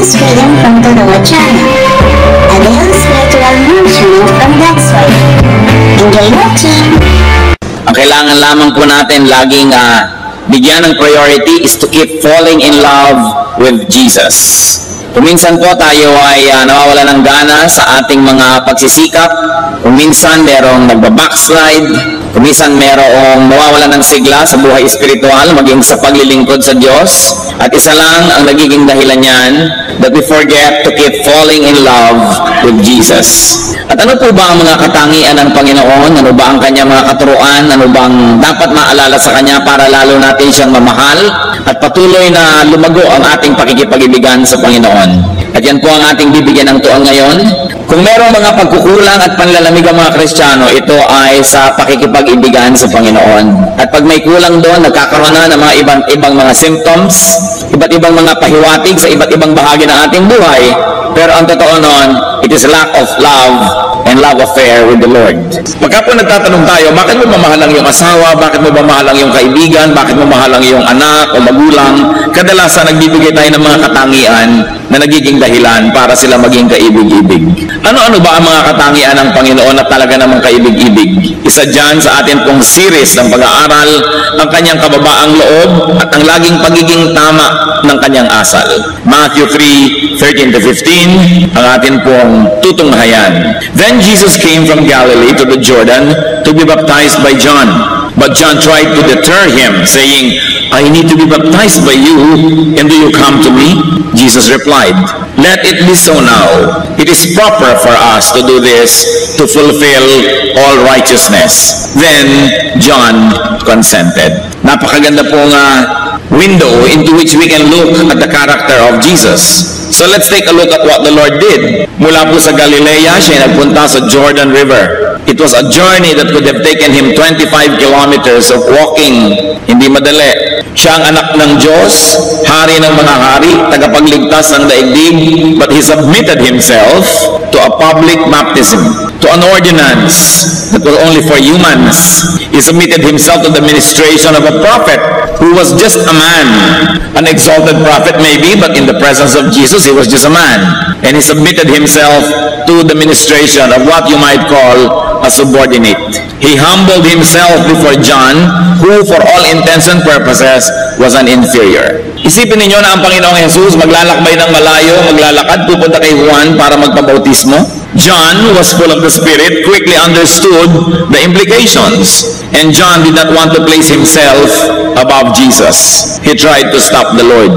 is reading from the Lord channel, a daily spiritual nourishment from God's Word. Enjoy watching! Ang kailangan lamang po natin laging bigyan ng priority is to keep falling in love with Jesus. Kung minsan po tayo ay nawawala ng gana sa ating mga pagsisikap, kung minsan merong nagbabackslide, kung minsan merong nawawala ng sigla sa buhay espiritual, maging sa paglilingkod sa Diyos, at isa lang ang nagiging dahilan niyan, that we forget to keep falling in love with Jesus. At ano po ba ang mga katangian ng Panginoon? Ano ba ang kanyang mga katuruan? Ano bang dapat maalala sa kanya para lalo natin siyang mamahal at patuloy na lumago ang ating pakikipag-ibigan sa Panginoon? At yan po ang ating bibigyan ng tuon ngayon. Kung merong mga pagkukulang at panlalamig ang mga Kristiyano, ito ay sa pakikipag-ibigan sa Panginoon. At pag may kulang doon, nagkakaroon na ng mga ibang mga symptoms, iba't ibang mga pahiwatig sa iba't ibang bahagi ng ating buhay. Pero ang totoo noon, it is lack of love and love affair with the Lord. Pagka po nagtatanong tayo, bakit mo ba mahal ang iyong asawa? Bakit mo ba mahal ang iyong kaibigan? Bakit mo mahal ang iyong anak o magulang? Kadalasan nagbibigay tayo ng mga katangian na nagiging dahilan para sila maging kaibig-ibig. Ano-ano ba ang mga katangian ng Panginoon na talaga namang kaibig-ibig? Isa dyan sa atin pong series ng pag-aaral, ang kanyang kababaang loob at ang laging pagiging tama ng kanyang asal. Matthew 3:13-15, ang atin pong tutunghayan. Then Jesus came from Galilee to the Jordan to be baptized by John. But John tried to deter him, saying, I need to be baptized by you, and do you come to me? Jesus replied, Let it be so now. It is proper for us to do this to fulfill all righteousness. Then John consented. Napakaganda pong window into which we can look at the character of Jesus. So let's take a look at what the Lord did. Mula po sa Galilea, siya nagpunta sa Jordan River. It was a journey that could have taken him 25 kilometers of walking. Hindi madali. Siya ang anak ng Diyos, hari ng mga hari, tagapagligtas ng daigdig, but he submitted himself to a public baptism, to an ordinance that was only for humans. He submitted himself to the ministration of a prophet who was just a man, an exalted prophet maybe, but in the presence of Jesus, he was just a man. And he submitted himself to the ministration of what you might call a subordinate. He humbled himself before John, who for all intents and purposes was an inferior. Isipin ninyo na ang Panginoong Jesus maglalakbay ng malayo, maglalakad, pupunta kay Juan para magpabautismo. John was full of the Spirit, quickly understood the implications. And John did not want to place himself above Jesus. He tried to stop the Lord.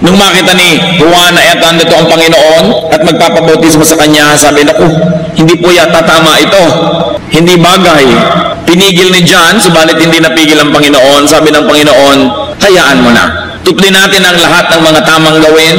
Nung makita ni Juan na nandito ang Panginoon at magpapabautismo sa kanya, sabi, naku, hindi po yata tama ito. Hindi bagay. Pinigil ni John, subalit hindi napigil ang Panginoon. Sabi ng Panginoon, hayaan mo na. Tuklin natin ang lahat ng mga tamang gawin.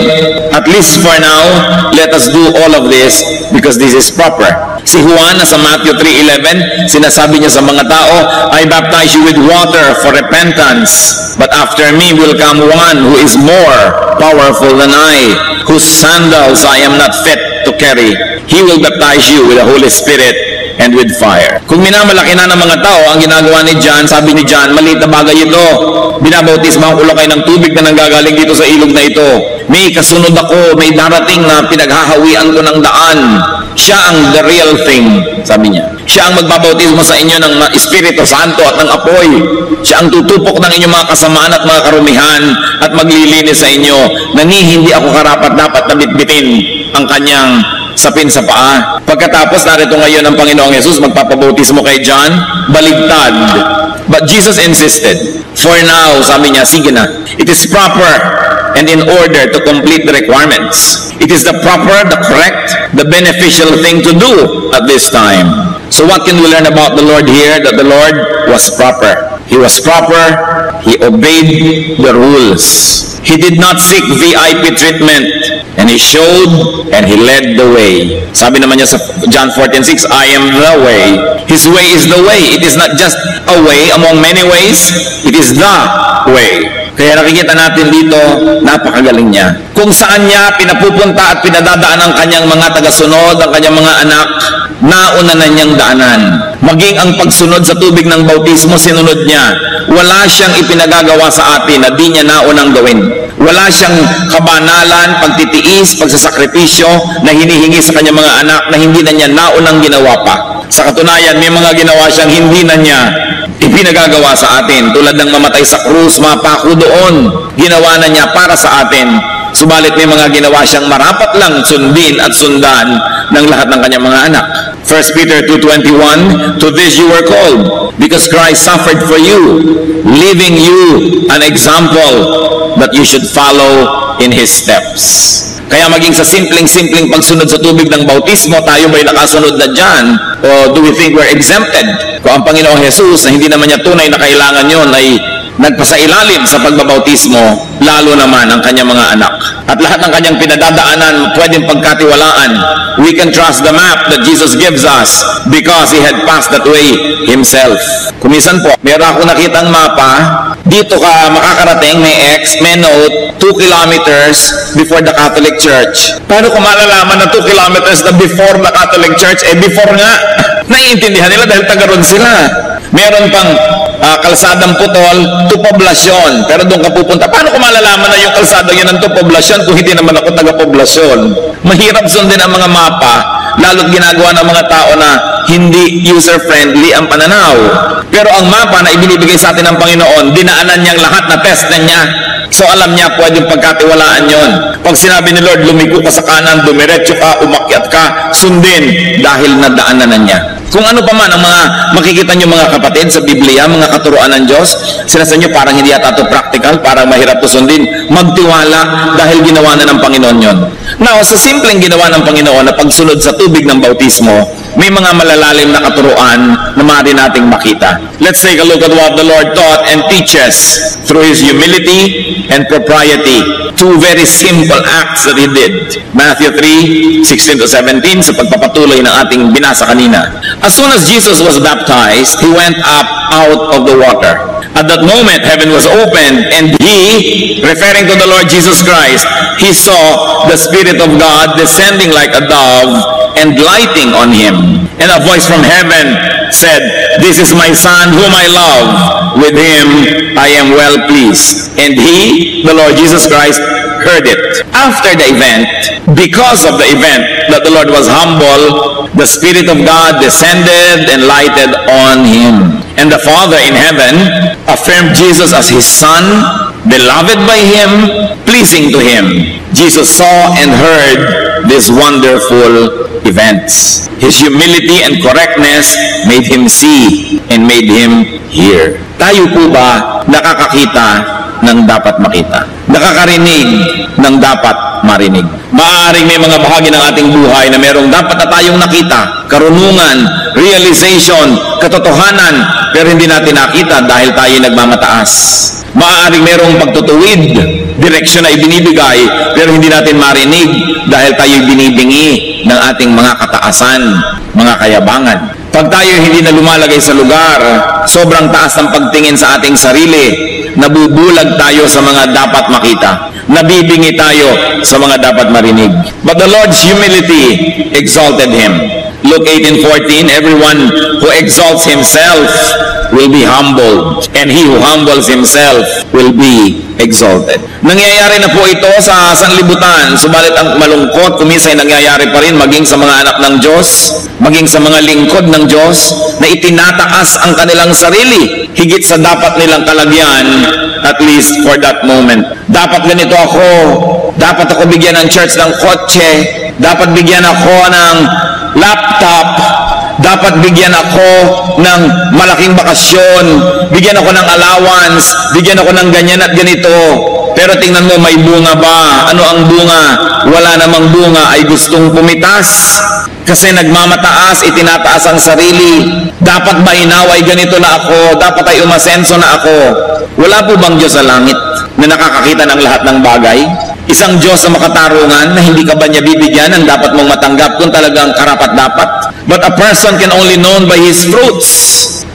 At least for now, let us do all of this because this is proper. Si Juan, sa Matthew 3:11, sinasabi niya sa mga tao, I baptize you with water for repentance. But after me will come one who is more powerful than I, whose sandals I am not fit to carry. He will baptize you with the Holy Spirit and with fire. Kung minamalaki na ng mga tao ang ginagawa ni John, sabi ni John, maliit na bagay ito. Binabautismahan ko lang kayo ng tubig na nanggagaling dito sa ilog na ito. May kasunod ako, may darating na pinaghahawian ko ng daan. Siya ang the real thing, sabi niya. Siya ang magbabautismo sa inyo ng Espiritu Santo at ng apoy. Siya ang tutupok ng inyong mga kasamaan at mga karumihan at maglilinis sa inyo na hindi ako karapat dapat na bitbitin ang kanyang sapin sa paa. Pagkatapos, narito ngayon ang Panginoong Jesus, magpapabautismo kay John, baligtad. But Jesus insisted. For now, sabi niya, sige na. It is proper and in order to complete the requirements. It is the proper, the correct, the beneficial thing to do at this time. So what can we learn about the Lord here? That the Lord was proper. He was proper. He obeyed the rules. He did not seek VIP treatment. And He showed and He led the way. Sabi naman niya sa John 14:6, I am the way. His way is the way. It is not just a way among many ways. It is the way. Kaya nakikita natin dito, napakagaling niya. Kung saan niya pinapupunta at pinadadaan ang kanyang mga tagasunod, ang kanyang mga anak, nauna na niyang daanan. Maging ang pagsunod sa tubig ng bautismo, sinunod niya. Wala siyang ipinagagawa sa atin na di niya naunang gawin. Wala siyang kabanalan, pagtitiis, pagsasakripisyo na hinihingi sa kanyang mga anak na hindi na niya naunang ginawa pa. Sa katunayan, may mga ginawa siyang hindi na niya ipinagagawa sa atin. Tulad ng mamatay sa krus, mapako doon. Ginawa na niya para sa atin. Subalit may mga ginawa siyang marapat lang sundin at sundan ng lahat ng kanyang mga anak. 1 Peter 2:21, to this you were called, because Christ suffered for you, leaving you an example that you should follow in His steps. Kaya maging sa simpleng pagsunod sa tubig ng bautismo, tayo ba'y nakasunod na dyan? O do we think we're exempted? Kung ang Panginoong Jesus, na hindi naman niya tunay na kailangan yon, ay nagpasailalim sa pagbabautismo, lalo naman ang kanyang mga anak. At lahat ng kanyang pinadadaanan, pwedeng pagkatiwalaan. We can trust the map that Jesus gives us because He had passed that way Himself. Kumisan po, meron ako nakitang mapa, dito ka makakarating, may X, may note, 2 kilometers before the Catholic Church. Paano kung malalaman na 2 kilometers na before the Catholic Church? Before nga. Naiintindihan nila dahil taga-ron sila. Meron pang kalsadang putol to poblasyon. Pero doon ka pupunta. Paano kung malalaman na yung kalsada yun ng to poblasyon kung hindi naman ako taga-poblasyon? Mahirap sundin ang mga mapa, lalo't ginagawa ng mga tao na hindi user-friendly ang pananaw. Pero ang mapa na ibinibigay sa atin ng Panginoon, dinaanan niyang lahat na test na niya. So alam niya pwedeng pagkatiwalaan yon. Pag sinabi ni Lord, lumiko ka sa kanan, dumiretso ka, umakyat ka, sundin dahil nadaanan na niya. Kung ano pa man ang mga makikita nyo mga kapatid sa Biblia, mga katuruan ng Diyos, sinasabi nyo parang hindi yata ito practical, parang mahirap ito sundin, magtiwala dahil ginawa na ng Panginoon yon. Now, sa simpleng ginawa ng Panginoon na pagsunod sa tubig ng bautismo, may mga malalalim na katuruan na maaari nating makita. Let's take a look at what the Lord taught and teaches through His humility and propriety. Two very simple acts that He did. Matthew 3:16-17 sa pagpapatuloy ng ating binasa kanina. As soon as Jesus was baptized, He went up out of the water. At that moment, heaven was opened, and He, referring to the Lord Jesus Christ, He saw the Spirit of God descending like a dove and lighting on Him. And a voice from heaven said, "This is my Son whom I love. With Him I am well pleased." And He, the Lord Jesus Christ, heard it. After the event, because of the event that the Lord was humble, the Spirit of God descended and lighted on Him. And the Father in heaven affirmed Jesus as His Son, beloved by Him, pleasing to Him. Jesus saw and heard these wonderful events. His humility and correctness made Him see and made Him hear. Tayo po ba nakakakita ng dapat makita? Nakakarinig ng dapat marinig? Maaaring may mga bahagi ng ating buhay na merong dapat na tayong nakita, karunungan, realization, katotohanan, pero hindi natin nakita dahil tayo nagmamataas. Maaaring merong pagtutuwid, direksyon na ibinibigay, pero hindi natin marinig dahil tayo binibingi ng ating mga kataasan, mga kayabangan. Pag tayo hindi na lumalagay sa lugar, sobrang taas ng pagtingin sa ating sarili, nabubulag tayo sa mga dapat makita. Nabibingi tayo sa mga dapat marinig. But the Lord's humility exalted Him. Luke 18:14, everyone who exalts himself will be humbled, and he who humbles himself will be exalted. Nangyayari na po ito sa sanlibutan, subalit ang malungkot, kuminsan nangyayari pa rin maging sa mga anak ng Diyos, maging sa mga lingkod ng Diyos, na itinataas ang kanilang sarili, higit sa dapat nilang kalagyan, at least for that moment. Dapat ganito ako, dapat ako bigyan ng church ng kotse, dapat bigyan ako ng laptop, dapat bigyan ako ng malaking bakasyon, bigyan ako ng allowance, bigyan ako ng ganyan at ganito. Pero tingnan mo, may bunga ba? Ano ang bunga? Wala namang bunga, ay gustong pumitas. Kasi nagmamataas, itinataas ang sarili. Dapat ba inaway ganito na ako? Dapat ay umasenso na ako? Wala po bang Diyos sa langit na nakakakita ng lahat ng bagay? Isang Diyos na makatarungan na hindi ka ba niya bibigyan ang dapat mong matanggap kung talagang karapat-dapat? But a person can only known by his fruits.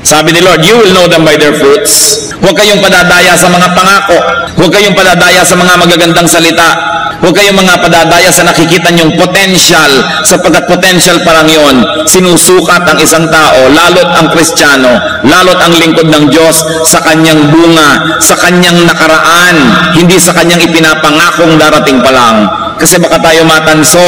Sabi ni Lord, you will know them by their fruits. Huwag kayong padadaya sa mga pangako. Huwag kayong padadaya sa mga magagandang salita. Huwag kayong mga padadaya sa nakikita niyong potential, sapagkat potential parang yon. Sinusukat ang isang tao, lalo't ang Kristiyano, lalo't ang lingkod ng Diyos sa kanyang bunga, sa kanyang nakaraan, hindi sa kanyang ipinapangakong darating pa lang. Kasi baka tayo matanso,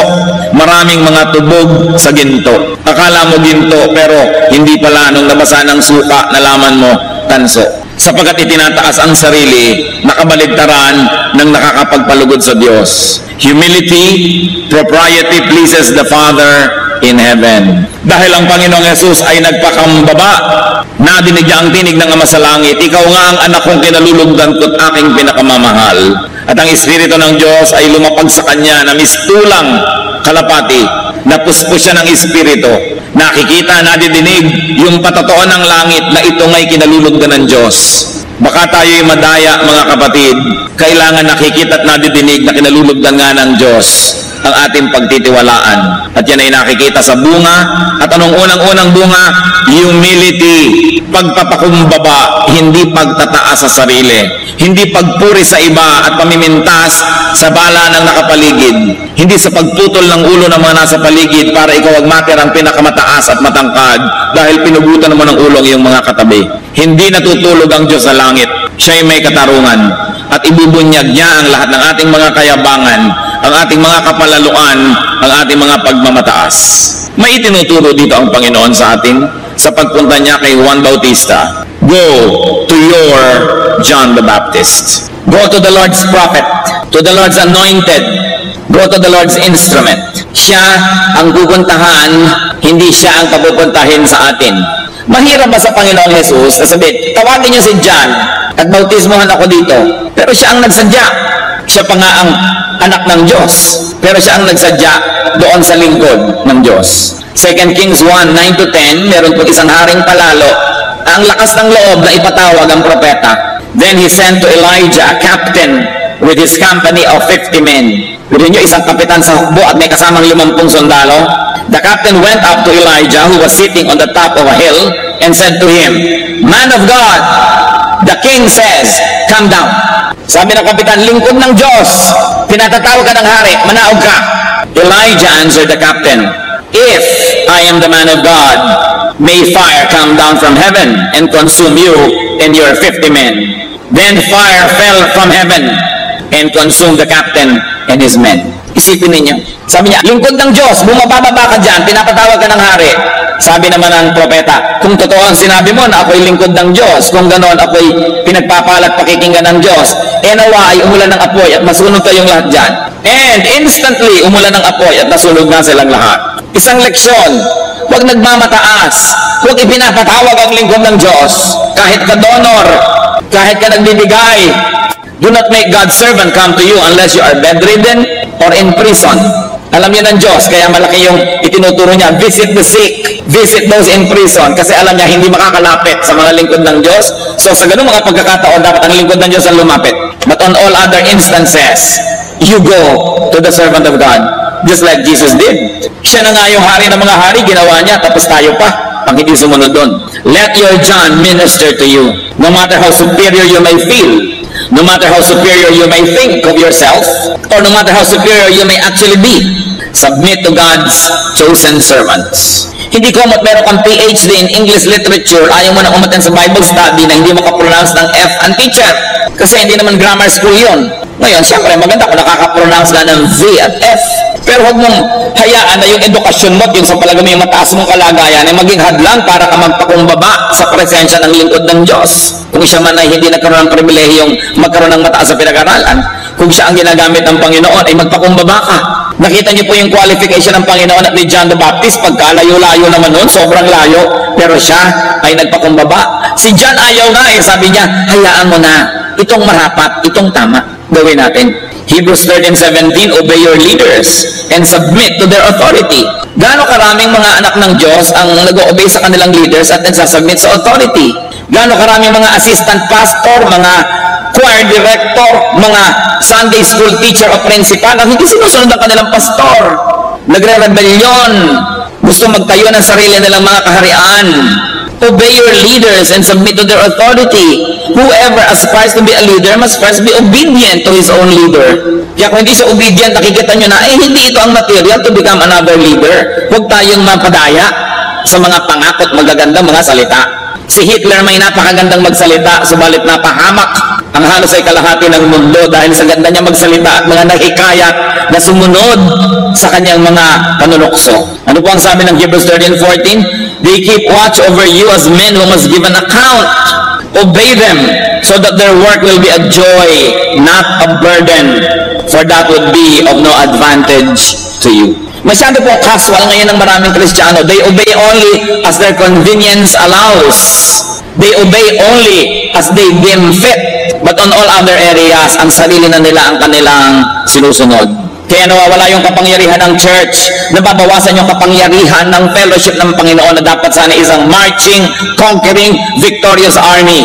maraming mga tubog sa ginto. Akala mo ginto, pero hindi pala. Nung nabasa ng suka, nalaman mo, tanso. Sapagkat itinataas ang sarili, nakabaligtaran ng nakakapagpalugod sa Diyos. Humility, propriety pleases the Father in heaven. Dahil ang Panginoong Yesus ay nagpakambaba, nadinig niya ang tinig ng Ama sa langit, ikaw nga ang anak kong kinalulugdan ko't aking pinakamamahal. At ang Espiritu ng Diyos ay lumapag sa kanya na mistulang kalapati, napuspos siya ng Espiritu. Nakikita, nadidinig yung patotoo ng langit na ito nga'y kinalulugdan ng Diyos. Baka tayo'y madaya, mga kapatid. Kailangan nakikita at nadidinig na kinalulugdan nga ng Diyos ang ating pagtitiwalaan. At yan ay nakikita sa bunga. At anong unang-unang bunga? Humility. Pagpapakumbaba, hindi pagtataas sa sarili. Hindi pagpuri sa iba at pamimintas sa bala ng nakapaligid. Hindi sa pagputol ng ulo ng mga nasa paligid para ikaw ang matirang pinakamataas at matangkad dahil pinugutan naman ng ulo ang iyong mga katabi. Hindi natutulog ang Diyos sa langit. Siya'y may katarungan at ibubunyag niya ang lahat ng ating mga kayabangan, ang ating mga kapalaluan, ang ating mga pagmamataas. May itinuturo dito ang Panginoon sa atin sa pagpunta niya kay Juan Bautista. Go to your John the Baptist. Go to the Lord's prophet, to the Lord's anointed. Go to the Lord's instrument. Siya ang pupuntahan, hindi siya ang papupuntahin sa atin. Mahirap ba sa Panginoong Jesus na sabihin, tawagin niyo si John at bautismohan ako dito. Pero siya ang nagsadya. Siya pa nga ang anak ng Diyos. Pero siya ang nagsadya doon sa lingkod ng Diyos. 2 Kings 1, 9-10, meron po isang haring palalo. Ang lakas ng loob na ipatawag ang propeta. Then he sent to Elijah a captain with his company of 50 men. Biro nyo, isang kapitan sa hukbo at may kasamang 50 sundalo. The captain went up to Elijah, who was sitting on the top of a hill, and said to him, Man of God, the king says, come down. Sabi ng kapitan, lingkod ng Diyos, pinatatawag ka ng hari, manaog ka. Elijah answered the captain, If I am the man of God, may fire come down from heaven and consume you and your 50 men. Then fire fell from heaven and consumed the captain and his men. Isipin ninyo. Sabi niya, lingkod ng Diyos, bumababa ka dyan, pinapatawag ka ng hari. Sabi naman ng propeta, kung totoo ang sinabi mo na ako'y lingkod ng Diyos, kung ganoon ako'y pinagpapalat pakikinggan ng Diyos, nawa ay umulan ng apoy at masunog kayong lahat dyan. And instantly, umulan ng apoy at nasunog na silang lahat. Isang leksyon, huwag nagmamataas, huwag ipinapatawag ang lingkod ng Diyos, kahit ka donor, kahit ka nagbibigay. Do not make God's servant come to you unless you are bedridden or in prison. Alam niya ng Diyos, kaya malaki yung itinuturo niya, visit the sick, visit those in prison, kasi alam niya hindi makakalapit sa mga lingkod ng Diyos. So sa ganung mga pagkakataon, dapat ang lingkod ng Diyos ang lumapit. But on all other instances, you go to the servant of God, just like Jesus did. Siya na nga yung hari ng mga hari, ginawa niya, tapos tayo pa, pag hindi sumunod doon. Let your John minister to you, no matter how superior you may feel, no matter how superior you may think of yourself, or no matter how superior you may actually be, submit to God's chosen servants. Hindi ko meron kang PhD in English literature, ayaw mo na umaten sa Bible study na hindi makapronounce ng F ang teacher. Kasi hindi naman grammar school yun. Ngayon, siyempre, maganda kung nakaka-pronounce na ng V at F. Pero huwag mong hayaan na yung edukasyon mo, yung sa palagay mo yung mataas mong kalagayan, ay maging hadlang para ka magpakumbaba sa presensya ng lingkod ng Diyos. Kung siya man ay hindi nagkaroon ng pribilehiyong magkaroon ng mataas sa pinag-aralan, kung siya ang ginagamit ng Panginoon, ay magpakumbaba ka. Nakita niyo po yung qualification ng Panginoon at ni John the Baptist, pagkalayo-layo naman nun, sobrang layo, pero siya ay nagpakumbaba. Si John ayaw nga eh, sabi niya, hayaan mo na, itong marapat, itong tama, gawin natin. Hebrews 13:17, obey your leaders and submit to their authority. Gaano karaming mga anak ng Diyos ang nag-obey sa kanilang leaders at nagsasubmit sa authority? Gaano karaming mga assistant pastor, mga choir director, mga Sunday school teacher o principal ang hindi sinusunod ang kanilang pastor? Nagre-rebellion, gusto magtayo ng sarili nilang mga kaharian. Obey your leaders and submit to their authority. whoever aspires to be a leader must first be obedient to his own leader. Kaya kung hindi siya obedient, nakikita nyo na, hindi ito ang material to become another leader. Huwag tayong mapadaya sa mga pangakot magagandang mga salita. Si Hitler may napakagandang magsalita, subalit napahamak ang halos ay kalahati ng mundo dahil sa ganda niya magsalita at mga nahikayat na sumunod sa kanyang mga panunukso. Ano po ang sabi ng Hebrews 13:14? They keep watch over you as men who must give an account. Obey them so that their work will be a joy, not a burden, for that would be of no advantage to you. Masyado po casual ngayon ng maraming Kristiyano. They obey only as their convenience allows. They obey only as they deem fit. But on all other areas, ang sarili na nila ang kanilang sinusunod. Kaya nawawala yung kapangyarihan ng church, nababawasan yung kapangyarihan ng fellowship ng Panginoon na dapat sana isang marching, conquering, victorious army.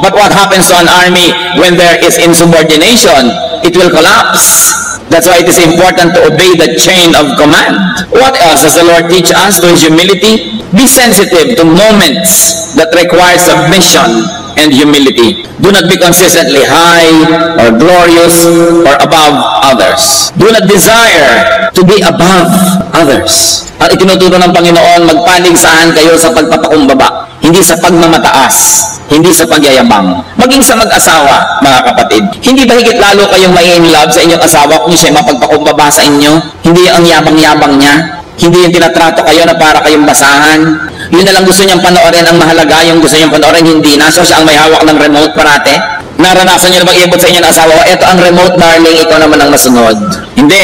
But what happens to an army when there is insubordination? It will collapse. That's why it is important to obey the chain of command. What else does the Lord teach us through His humility? Be sensitive to moments that require submission and humility. Do not be consistently high or glorious or above others. Do not desire to be above others. Ang itinuturo ng Panginoon, magpaligsahan kayo sa pagpapakumbaba, hindi sa pagmamataas, hindi sa pagyayabang. Maging sa mag-asawa, mga kapatid. Hindi ba higit lalo kayong mai-inlove sa inyong asawa kung siya mapagpakumbaba sa inyo? Hindi ang yabang-yabang niya. Hindi yung tinatrato kayo na para kayong basahan. Yun na lang gusto niyang panoorin ang mahalaga, yung gusto niyang panoorin hindi na. So siya ang may hawak ng remote parate. Naranasan niyo na bang iabot sa inyo ng asawa? Ito ang remote, darling, ikaw naman ang masunod. Hindi.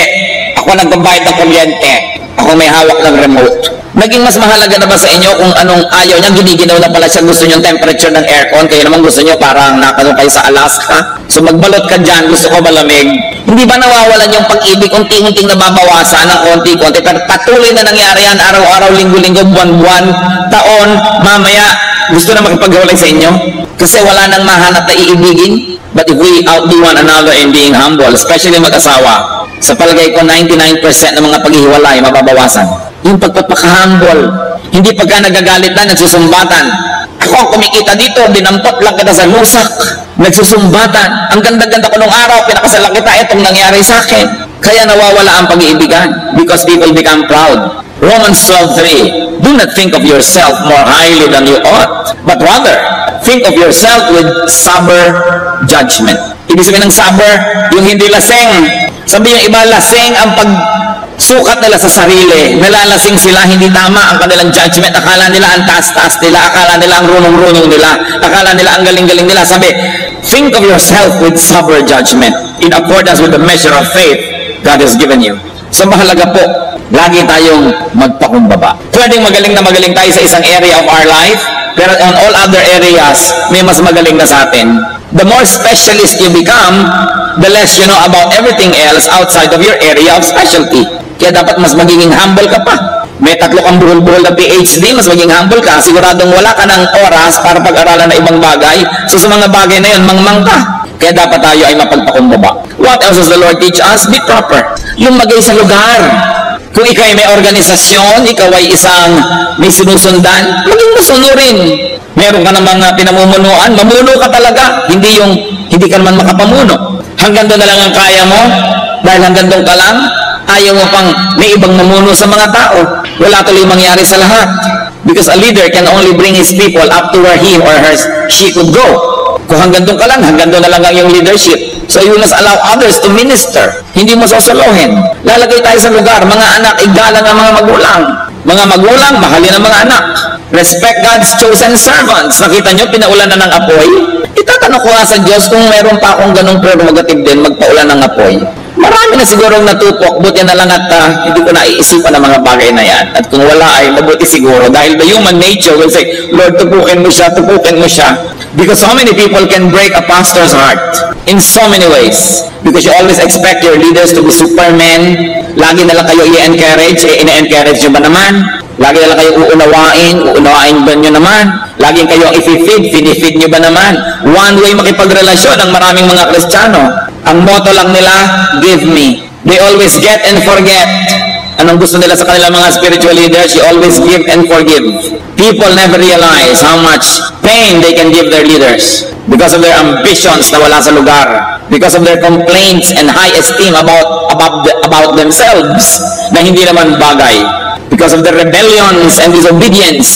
Ako nagbabayad ng kuryente. Ako may hawak ng remote. Naging mas mahalaga na ba sa inyo kung anong ayaw niya, giniginaw na pala siya, gusto niyo temperature ng aircon, kayo naman gusto niyo parang nakano kayo sa Alaska. So magbalot ka dyan, gusto ko malamig. Hindi ba nawawalan yung pag-ibig, unting-unting nababawasan ng konti-konti, pero patuloy na nangyari yan, araw-araw, linggo-linggo, buwan-buwan, taon, mamaya, gusto na makipaghiwalay sa inyo? Kasi wala nang mahanap na iibigin. But if we outdo one another in being humble, especially mag-asawa, sa palagay ko 99% ng mga paghihiwalay mababawasan. Yung pagpapaka-humble, hindi pagka nagagalit na, nagsusumbatan. Ako ang kumikita dito, dinampot lang kita sa lusak. Nagsusumbatan. Ang ganda-ganda ko nung araw, pinakasalan kita, itong nangyari sa akin. Kaya nawawala ang pag-iibigan because people become proud. Romans 12:3, do not think of yourself more highly than you ought, but rather, think of yourself with sober judgment. Ibig sabihin ng sober, yung hindi lasing. Sabi yung iba, lasing ang pagsukat nila sa sarili. Nalalasing sila, hindi tama ang kanilang judgment. Akala nila ang taas-taas nila, akala nila ang runong-runong nila, akala nila ang galing-galing nila. Sabi, think of yourself with sober judgment in accordance with the measure of faith God has given you. So mahalaga po, lagi tayong magpakumbaba. Pwedeng magaling na magaling tayo sa isang area of our life, pero on all other areas, may mas magaling na sa atin. The more specialist you become, the less you know about everything else outside of your area of specialty. Kaya dapat mas magiging humble ka pa. May 3 kang buhol-buhol na PhD, mas maging humble ka. Siguradong wala ka ng oras para pag-aralan na ibang bagay. So sa mga bagay na yun, mangmang ka. Kaya dapat tayo ay mapagpakumbaba. What else does the Lord teach us? Be proper. Lumagay sa lugar. Kung ikaw ay may organisasyon, ikaw ay isang may sinusundan, maging masunurin. Meron ka ng mga pinamumunuan, mamuno ka talaga. Hindi ka naman makapamuno. Hanggang doon na lang ang kaya mo, dahil hanggang doon ka lang, ayaw mo pang may ibang mamuno sa mga tao. Wala tuloy mangyari sa lahat. Because a leader can only bring his people up to where he or she could go. Kung hanggang doon ka lang, hanggang doon na lang ang iyong leadership. So you must allow others to minister. Hindi mo sosolohin. Lalagay tayo sa lugar. Mga anak, igalang ang mga magulang. Mga magulang, mahalin ang mga anak. Respect God's chosen servants. Nakita nyo, pinaulan na ng apoy. Itatanong ko nga sa Diyos kung meron pa akong ganong prerogative din, magpaulan ng apoy. Marami na sigurong natupok, buti na lang at hindi ko naiisipan ang mga bagay na yan. At kung wala ay mabuti siguro. Dahil the human nature will say, Lord, tupukin mo siya, tupukin mo siya. Because so many people can break a pastor's heart in so many ways. Because you always expect your leaders to be supermen. Lagi na lang kayo i-encourage. Ina-encourage nyo ba naman? Lagi na lang kayo uunawain ba nyo naman? Lagi kayo i-feed, finifeed nyo ba naman? One way makipagrelasyon ang maraming mga Kristiyano. Ang motto lang nila, give me. They always get and forget. Anong gusto nila sa kanilang mga spiritual leaders? You always give and forgive. People never realize how much pain they can give their leaders because of their ambitions na wala sa lugar, because of their complaints and high esteem about themselves na hindi naman bagay, because of their rebellions and disobedience.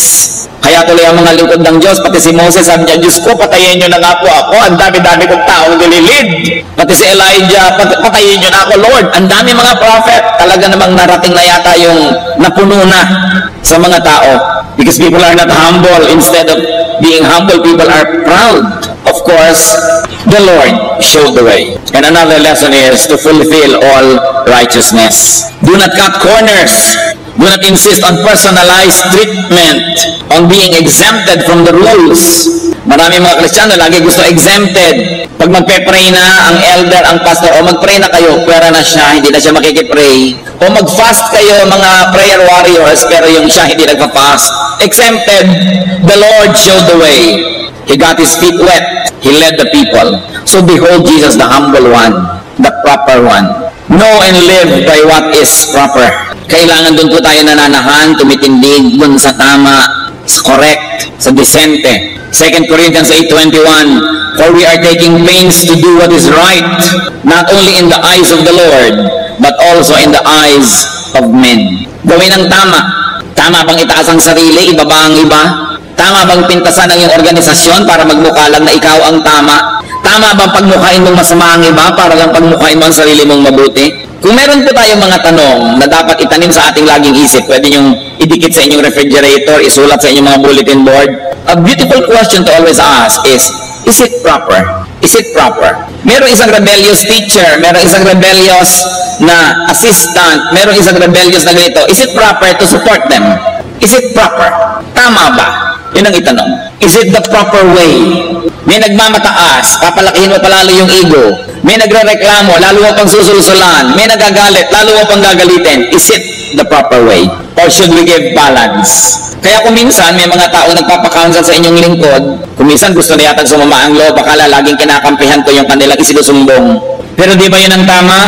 Kaya tuloy ang mga lingkod ng Diyos, pati si Moses, sabi niya, Diyos ko, patayin niyo na nga po ako, ang dami-dami kong taong nililid. Pati si Elijah, patayin niyo na ako, Lord. Ang dami mga prophet, talaga namang narating na yata yung napuno na sa mga tao. Because people are not humble. Instead of being humble, people are proud. Of course, the Lord showed the way. And another lesson is to fulfill all righteousness. Do not cut corners. Do not insist on personalized treatment, on being exempted from the rules. Marami mga Kristiyano lagi gusto exempted. Pag magpe-pray na ang elder, ang pastor, o mag-pray na kayo, pwera na siya, hindi na siya makikipray. O mag-fast kayo, mga prayer warriors, pero yung siya hindi nagpa-fast. Exempted. The Lord showed the way. He got his feet wet. He led the people. So behold Jesus, the humble one, the proper one. Know and live by what is proper. Kailangan doon po tayo nananahan, tumitindig doon sa tama, sa correct, sa decente. 2 Corinthians 8:21, for we are taking pains to do what is right, not only in the eyes of the Lord, but also in the eyes of men. Gawin ang tama. Tama bang itaas ang sarili, ibaba ang iba? Tama bang pintasan ang iyong organisasyon para magmukha lang na ikaw ang tama? Tama bang pagmukhain mong masama ang iba para lang pagmukhain mo ang sarili mong mabuti? Kung meron po tayong mga tanong na dapat itanim sa ating laging isip, pwede niyong idikit sa inyong refrigerator, isulat sa inyong mga bulletin board. A beautiful question to always ask is it proper? Is it proper? Meron isang rebellious teacher, meron isang rebellious na assistant, meron isang rebellious na ganito. Is it proper to support them? Is it proper? Tama ba? Yun ang itanong. Is it the proper way? May nagmamataas, papalakihin mo palalo yung ego. May nagre-reklamo, lalo mo pang susulsulan. May nagagalit, lalo mo pang gagalitin. Is it the proper way? Or should we give balance? Kaya kung minsan may mga tao nagpapakounsel sa inyong lingkod, kung minsan gusto na yatang sumama ang loob, akala laging kinakampihan ko yung kanilang isinusumbong. Pero di ba yun ang tama?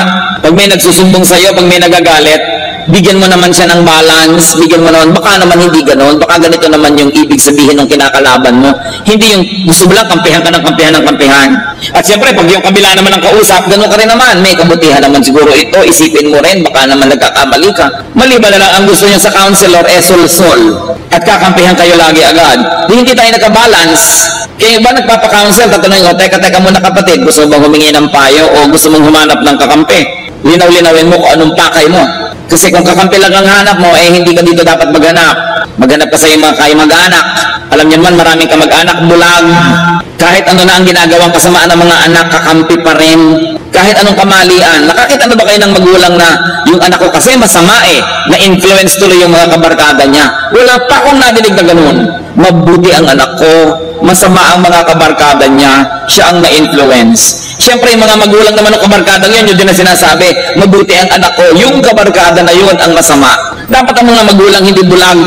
Pag may nagsusumbong sa'yo, pag may nagagalit, bigyan mo naman siya ng balance, bigyan mo naman, baka naman hindi ganon, baka ganito naman yung ibig sabihin ng kinakalaban mo. Hindi yung gusto mo lang kampihan ka ng kampihan ng kampihan. At siyempre, pag yung kabila naman ang kausap, ganon ka rin naman. May kabutihan naman siguro ito, isipin mo rin, baka naman nagkakamali ka. Maliban na lang ang gusto niya sa counselor, sul-sol. At kakampihan kayo lagi agad. Hindi tayo nagka-balance. Kaya ba nagpapakounsel, tatanungin ko, teka muna kapatid, gusto mo bang humingi ng payo o gusto mong humanap ng kakampi? Linaw-linawin mo kung anong pakay mo. Kasi kung kakampi lang ang hanap mo, hindi ka dito dapat maghanap. Maghanap ka sa iyong mga kamag-anak. Alam niyo naman, maraming kamag-anak, bulag. Kahit ano na ang ginagawang kasamaan ng mga anak, kakampi pa rin. Kahit anong kamalian. Nakakita na ba kayo ng magulang na yung anak ko kasi masama na-influence tuloy yung mga kabarkada niya? Wala pa akong nadinig na ganun. Mabuti ang anak ko, masama ang mga kabarkada niya, siya ang na-influence. Siyempre, yung mga magulang naman ng kabarkada yun, yun din na sinasabi, mabuti ang anak ko, yung kabarkada na yun ang masama. Dapat ang mga magulang hindi bulag.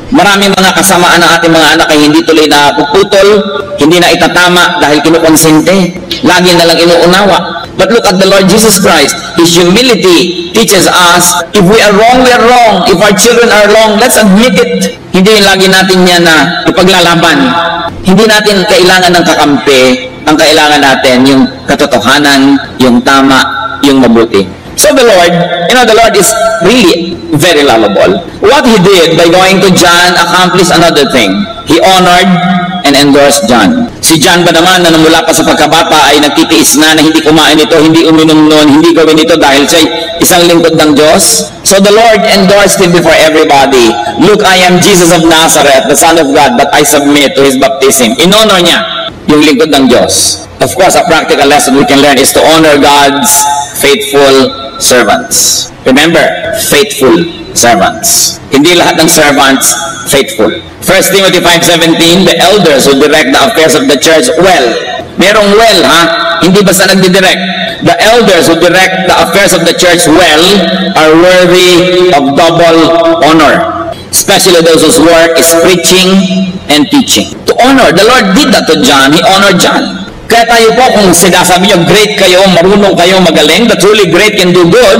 Maraming mga kasamaan ng ating mga anak ay hindi tuloy na puputol, hindi na itatama dahil kinukonsente. Lagi na lang inuunawa. But look at the Lord Jesus Christ. His humility teaches us, if we are wrong, we are wrong. If our children are wrong, let's admit it. Hindi lagi natin yan na ipaglalaban. Hindi natin kailangan ng kakampi. Ang kailangan natin yung katotohanan, yung tama, yung mabuti. So the Lord, the Lord is really very lovable. What He did by going to John accomplished another thing. He honored and endorsed John. Si John ba naman na mula pa sa pagkabata ay nagtitiis na hindi kumain ito, hindi uminom noon, hindi gawin ito dahil siya isang lingkod ng Diyos? So the Lord endorsed him before everybody. Look, I am Jesus of Nazareth, the Son of God, but I submit to His baptism. In-honor niya yung lingkod ng Diyos. Of course, a practical lesson we can learn is to honor God's faithful servants. Remember, faithful servants. Hindi lahat ng servants faithful. 1 Timothy 5:17, the elders who direct the affairs of the church well. Merong well, ha? Hindi basta nagdidirect. The elders who direct the affairs of the church well are worthy of double honor. Especially those whose work is preaching and teaching. To honor, the Lord did that to John. He honored John. Kaya tayo po, kung sinasabi nyo, great kayo, marunong kayo, magaling, the truly great can do good,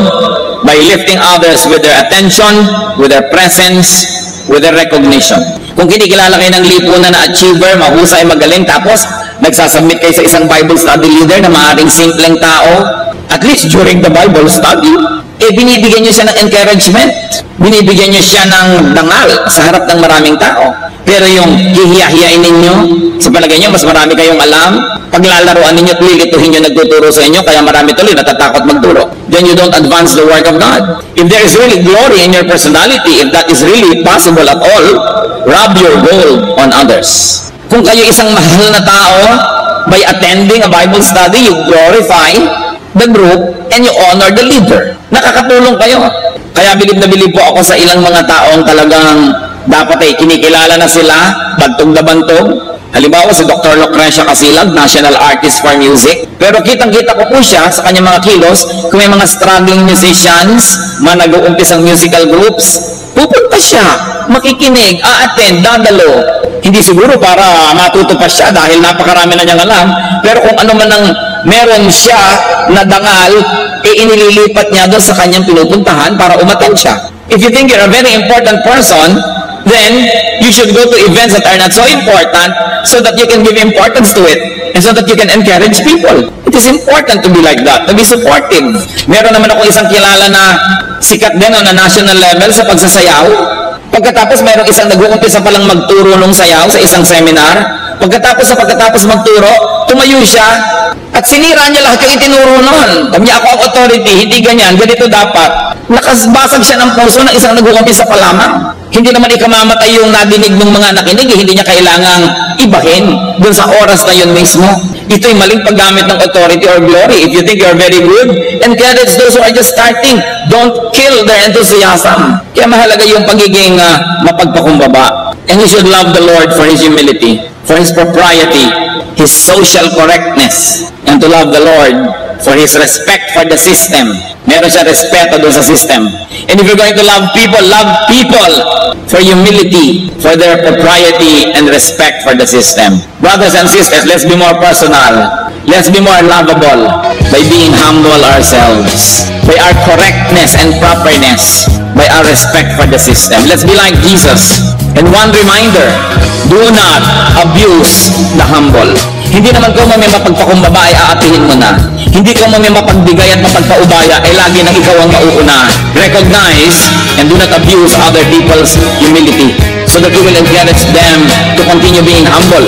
by lifting others with their attention, with their presence, with their recognition. Kung kinikilala kayo ng lipunan na achiever, mahusay, magaling, tapos nagsasubmit kayo sa isang Bible study leader na maaaring simpleng tao, at least during the Bible study, binibigyan niyo siya ng encouragement. Binibigyan niyo siya ng dangal sa harap ng maraming tao. Pero yung hihiya-hiyain ninyo, sa palagay niyo, mas marami kayong alam, paglalaroan ninyo at lilituhin niyo nagtuturo sa inyo, kaya marami tuloy natatakot magturo. Then you don't advance the work of God. If there is really glory in your personality, if that is really possible at all, rub your gold on others. Kung kayo isang mahal na tao, by attending a Bible study, you glorify the group and you honor the leader. Nakakatulong kayo. Kaya bilib na bilib po ako sa ilang mga taong talagang dapat kinikilala na sila, bantog na bantog. Halimbawa si Dr. Lucrecia Casilag, National Artist for Music. Pero kitang-kita ko po siya sa kanyang mga kilos, kung may mga struggling musicians, mga nag-uumpisang musical groups, pupunta siya, makikinig, a-attend, dadalo. Hindi siguro para matuto pa siya dahil napakarami na niyang alam, pero kung ano man ang meron siya na dangal, inililipat niya doon sa kanyang pinupuntahan para umattend siya. If you think you're a very important person, then you should go to events that are not so important so that you can give importance to it and so that you can encourage people. It is important to be like that, to be supportive. Meron naman ako isang kilala na sikat din na national level sa pagsasayaw. Pagkatapos mayroong isang nag-uumpisa palang magturo nung sayaw sa isang seminar. Pagkatapos magturo, tumayo siya at sinira niya lahat yung itinuro noon. Sabi niya, ako ang authority, hindi ganyan, ganito dapat. Nakasbasag siya ng puso ng isang nag-uumpisa pa lamang. Hindi naman ikamamatay yung nadinig ng mga nakinig, hindi niya kailangang ibahin dun sa oras na yun mismo. Ito'y maling paggamit ng authority or glory. If you think you're very good, encourage those who are just starting. Don't kill their enthusiasm. Kaya mahalaga yung pagiging mapagpakumbaba. And you should love the Lord for His humility, for His propriety, His social correctness, and to love the Lord for His respect for the system. Meron siya respeto doon sa system. And if you're going to love people for humility, for their propriety and respect for the system. Brothers and sisters, let's be more personal. Let's be more lovable by being humble ourselves, by our correctness and properness, by our respect for the system. Let's be like Jesus. And one reminder, do not abuse the humble. Hindi naman kung may mapagpakumbaba ay aatihin mo na. Hindi kung may mapagbigay at mapagpaubaya ay lagi nang ikaw ang mauuna. Recognize and do not abuse other people's humility so that you will encourage them to continue being humble.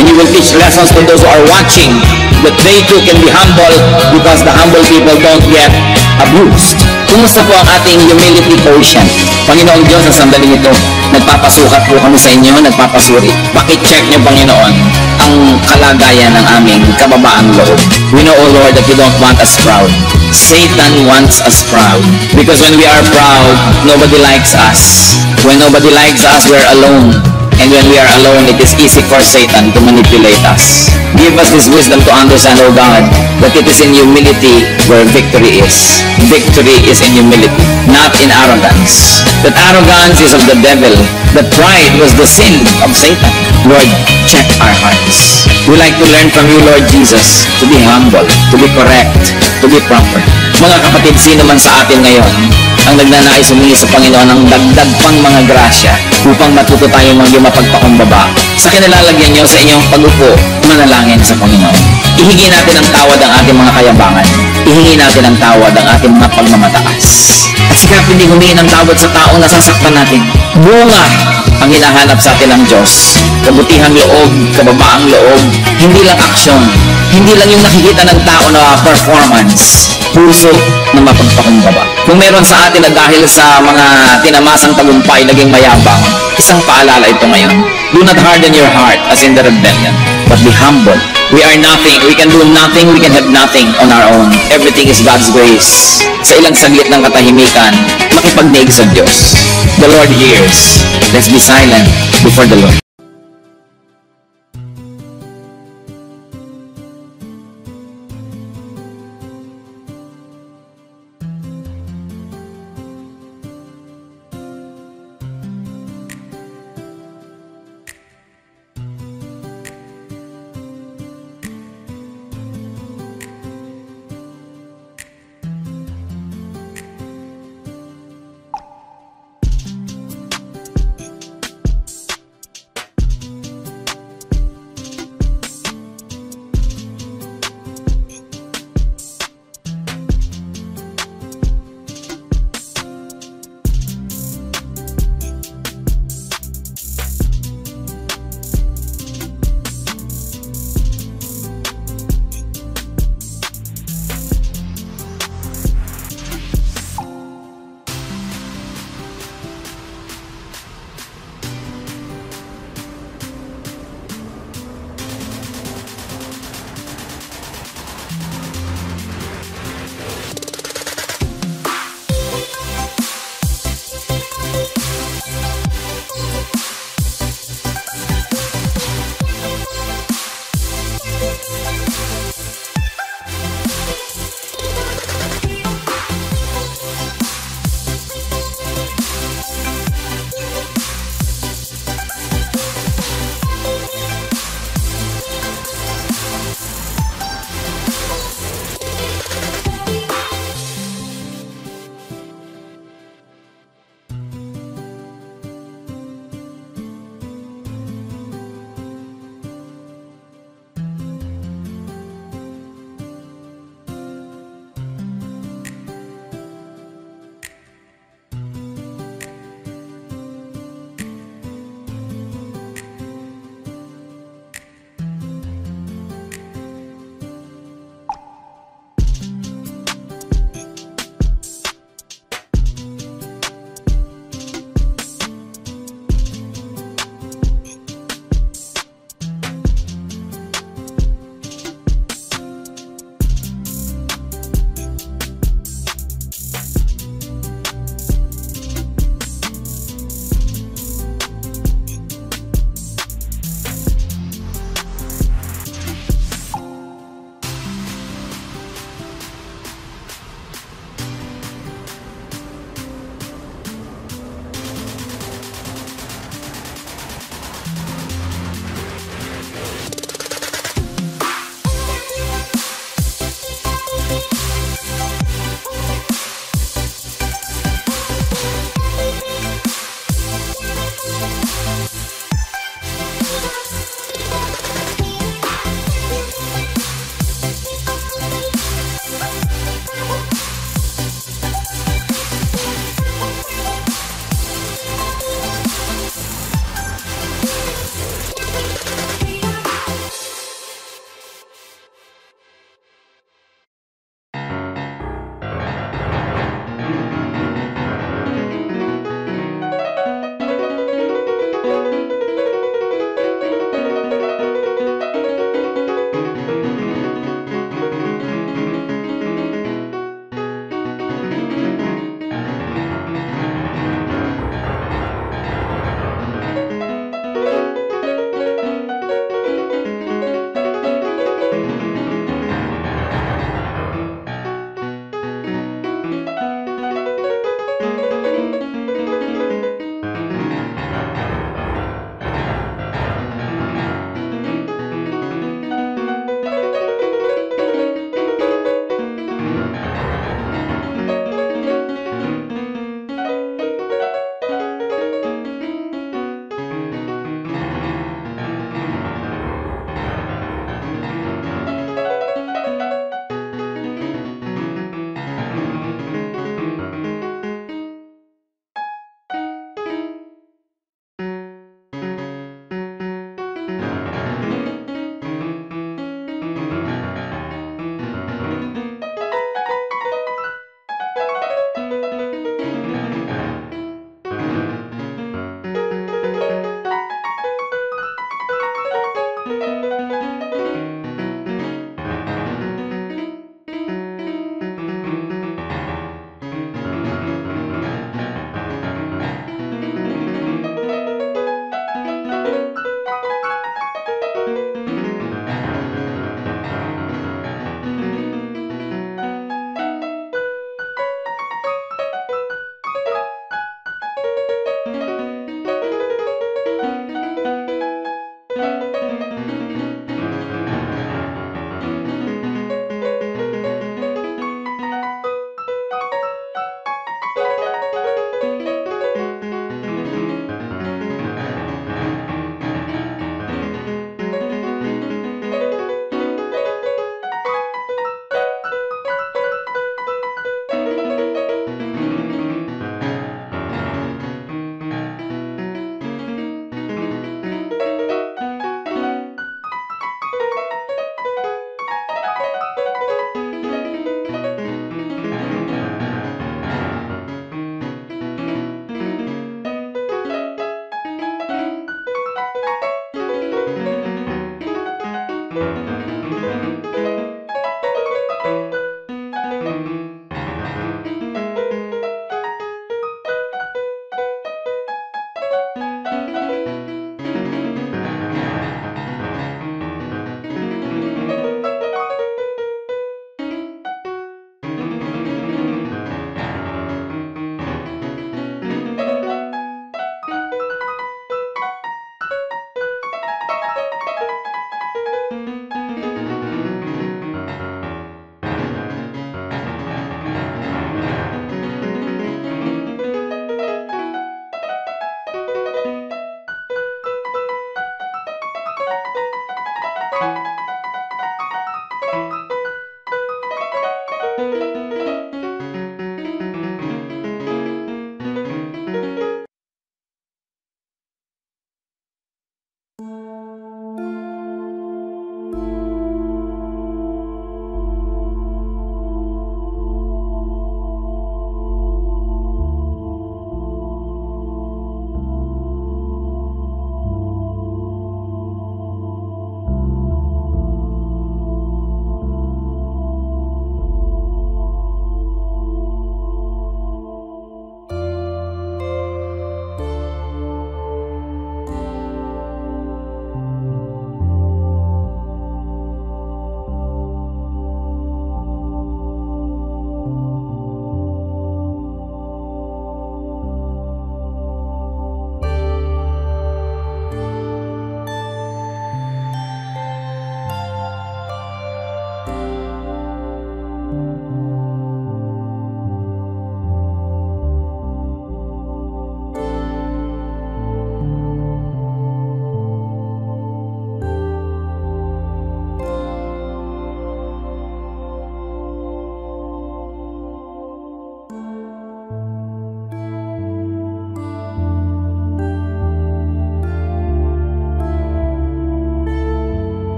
And you will teach lessons to those who are watching that they too can be humble because the humble people don't get abused. Kumusta po ang ating humility quotient? Panginoong Diyos, sa sandaling ito, nagpapasukat po kami sa inyo, nagpapasuri. Pakicheck niyo, Panginoon, ang kalagayan ng aming kababaang loob. We know, O Lord, that you don't want us proud. Satan wants us proud. Because when we are proud, nobody likes us. When nobody likes us, we're alone. And when we are alone, it is easy for Satan to manipulate us. Give us this wisdom to understand, O God, that it is in humility where victory is. Victory is in humility, not in arrogance. That arrogance is of the devil. That pride was the sin of Satan. Lord, check our hearts. We like to learn from you, Lord Jesus, to be humble, to be correct, to be proper. Mga kapatid, sino man sa atin ngayon ang nagnanais humingi sa Panginoon ng dagdag pang mga grasya upang matuto tayo maging mapagpakumbaba, sa kinalalagyan niyo sa inyong pag-upo, manalangin sa Panginoon. Ihingi natin ang tawad ang ating mga kayabangan. Ihingi natin ang tawad ang ating mga pagmamataas. At sikapin din humingi ng tawad sa taong nasasaktan natin. Bunga ang hinahanap sa atin ng Diyos. Kabutihang loob, kababaang loob, hindi lang aksyon, hindi lang yung nakikita ng tao na performance, puso na mapagpakumbaba. Kung meron sa atin na dahil sa mga tinamasang tagumpay naging mayabang, isang paalala ito ngayon. Do not harden your heart as in the rebellion, but be humble. We are nothing. We can do nothing. We can have nothing on our own. Everything is God's grace. Sa ilang saglit ng katahimikan, makipagniig sa Diyos. The Lord hears. Let's be silent before the Lord.